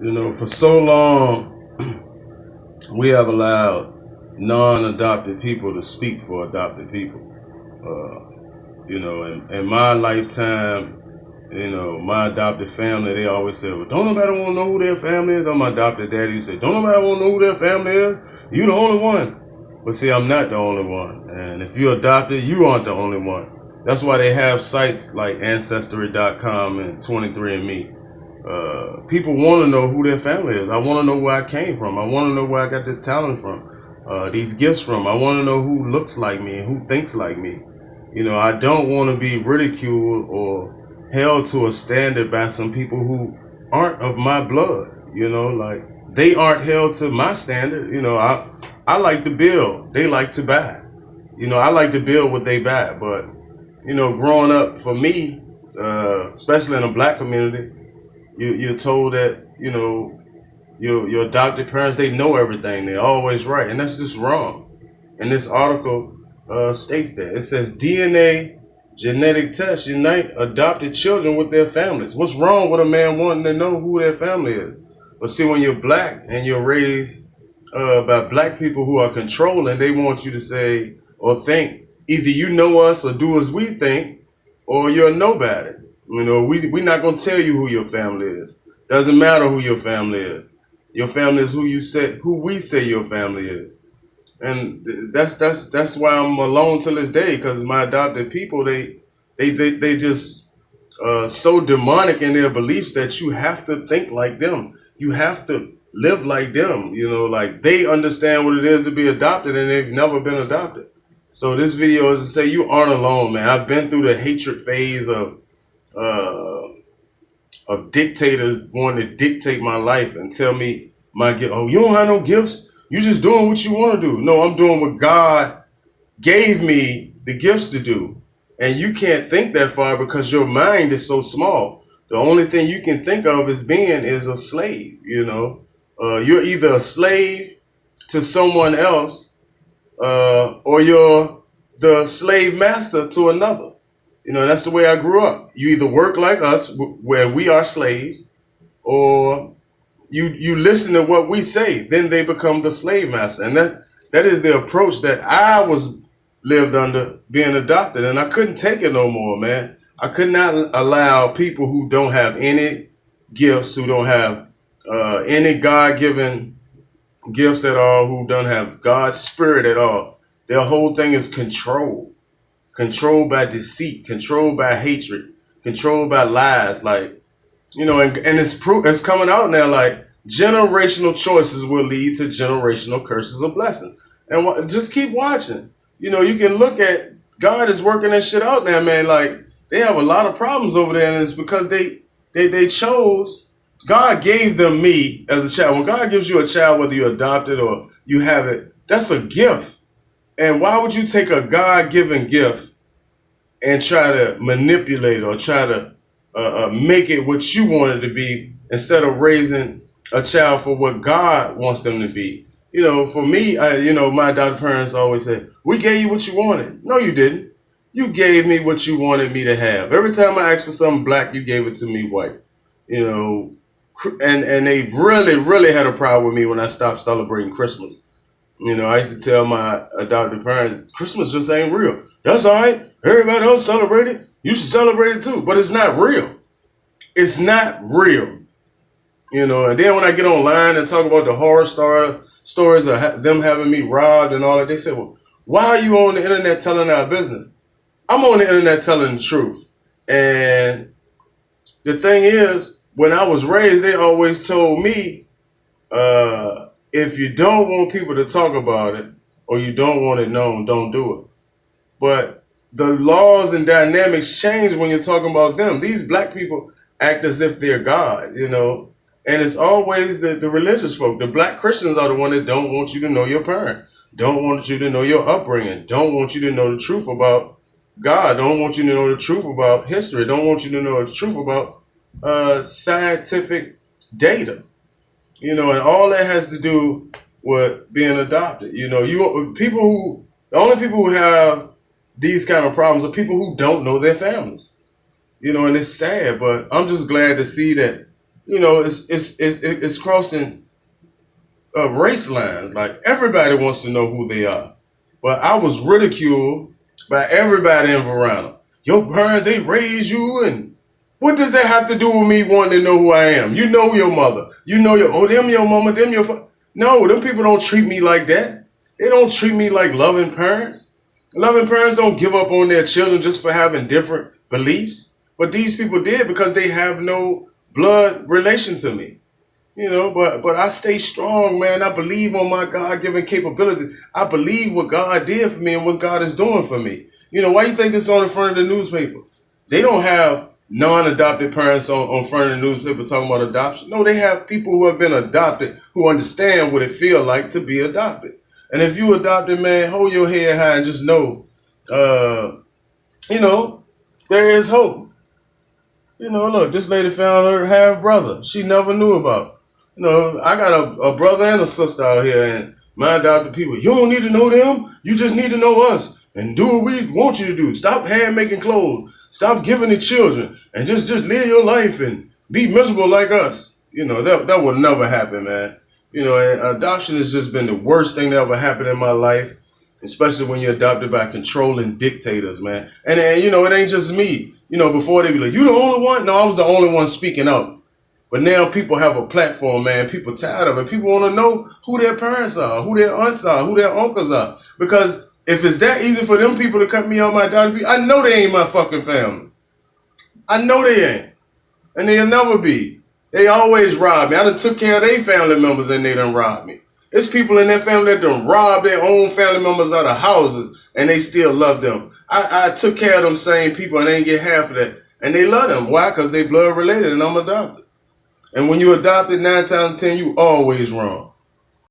You know, for so long, we have allowed non-adopted people to speak for adopted people. You know, in my lifetime, you know, my adopted family, they always say, well, don't nobody want to know who their family is. I'm my adopted daddy who said, don't nobody want to know who their family is. You the only one. But see, I'm not the only one. And if you're adopted, you aren't the only one. That's why they have sites like Ancestry.com and 23andMe. People want to know who their family is. I want to know where I came from. I want to know where I got this talent from, these gifts from. I want to know who looks like me and who thinks like me. You know, I don't want to be ridiculed or held to a standard by some people who aren't of my blood. You know, like they aren't held to my standard. You know, I like to build. They like to buy. You know, I like to build what they buy. But you know, growing up for me, especially in the black community, you're told that you know your adopted parents, they know everything, they're always right, and that's just wrong. And this article states that it says DNA genetic tests unite adopted children with their families. What's wrong with a man wanting to know who their family is? But see, when you're black and you're raised by black people who are controlling, they want you to say or think either you know us or do as we think, or you're nobody. You know, we're not gonna tell you who your family is. Doesn't matter who your family is. Your family is who we say your family is, and that's why I'm alone till this day. Because my adopted people, they just so demonic in their beliefs that you have to think like them. You have to live like them. You know, like they understand what it is to be adopted, and they've never been adopted. So this video is to say you aren't alone, man. I've been through the hatred phase uh, of dictators wanting to dictate my life and tell me my gift. Oh, you don't have no gifts. You just doing what you want to do. No, I'm doing what God gave me the gifts to do. And you can't think that far because your mind is so small. The only thing you can think of as being is a slave. You know, you're either a slave to someone else, or you're the slave master to another. You know, that's the way I grew up. You either work like us, where we are slaves, or you listen to what we say. Then they become the slave master, and that is the approach that I was lived under being adopted, and I couldn't take it no more, man. I could not allow people who don't have any gifts, who don't have any God-given gifts at all, who don't have God's spirit at all. Their whole thing is controlled by deceit, controlled by hatred, controlled by lies. Like, you know, and it's coming out now. Like, generational choices will lead to generational curses or blessings. And just keep watching. You know, you can look at God is working that shit out now, man. Like, they have a lot of problems over there, and it's because they chose. God gave them me as a child. When God gives you a child, whether you're adopted or you have it, that's a gift. And why would you take a God-given gift and try to manipulate or try to make it what you want it to be instead of raising a child for what God wants them to be? You know, for me, you know, my adopted parents always said, we gave you what you wanted. No, you didn't. You gave me what you wanted me to have. Every time I asked for something black, you gave it to me white. You know, and they really had a problem with me when I stopped celebrating Christmas. You know, I used to tell my adopted parents, Christmas just ain't real. That's all right. Everybody else celebrate it. You should celebrate it too. But it's not real. It's not real. You know, and then when I get online and talk about the horror stories of them having me robbed and all that, they say, well, why are you on the internet telling our business? I'm on the internet telling the truth. And the thing is, when I was raised, they always told me, if you don't want people to talk about it or you don't want it known, don't do it. But the laws and dynamics change when you're talking about them. These black people act as if they're God, you know, and it's always the religious folk. The black Christians are the one that don't want you to know your parent, don't want you to know your upbringing, don't want you to know the truth about God, don't want you to know the truth about history, don't want you to know the truth about scientific data. You know, and all that has to do with being adopted. You know, the only people who have these kind of problems are people who don't know their families. You know, and it's sad, but I'm just glad to see that, You know, it's crossing race lines. Like everybody wants to know who they are. But I was ridiculed by everybody in Verona. Your parents, they raised you, and what does that have to do with me wanting to know who I am? You know your mother. You know them your mama, them your father. No, them people don't treat me like that. They don't treat me like loving parents. Loving parents don't give up on their children just for having different beliefs. But these people did because they have no blood relation to me. You know, but I stay strong, man. I believe on my God-given capabilities. I believe what God did for me and what God is doing for me. You know, why you think this is on the front of the newspaper? They don't have non-adopted parents on front of the newspaper talking about adoption. No, they have people who have been adopted who understand what it feels like to be adopted. And if you adopted, man, hold your head high and just know, you know, there is hope. You know, look, this lady found her half brother she never knew about. You know, I got a brother and a sister out here, and my adopted people, you don't need to know them. You just need to know us and do what we want you to do. Stop hand making clothes. Stop giving to children and just live your life and be miserable like us. You know, that will never happen, man. You know, and adoption has just been the worst thing that ever happened in my life, especially when you're adopted by controlling dictators, man. And you know, it ain't just me. You know, before they be like, you the only one? No, I was the only one speaking up. But now people have a platform, man. People tired of it. People want to know who their parents are, who their aunts are, who their uncles are. Because if it's that easy for them people to cut me off my adopted people, I know they ain't my fucking family. I know they ain't. And they'll never be. They always rob me. I done took care of their family members and they done robbed me. It's people in their family that done robbed their own family members out of houses and they still love them. I took care of them same people and they didn't get half of that. And they love them. Why? Because they blood related and I'm adopted. And when you adopted, 9 times out of 10, you always wrong.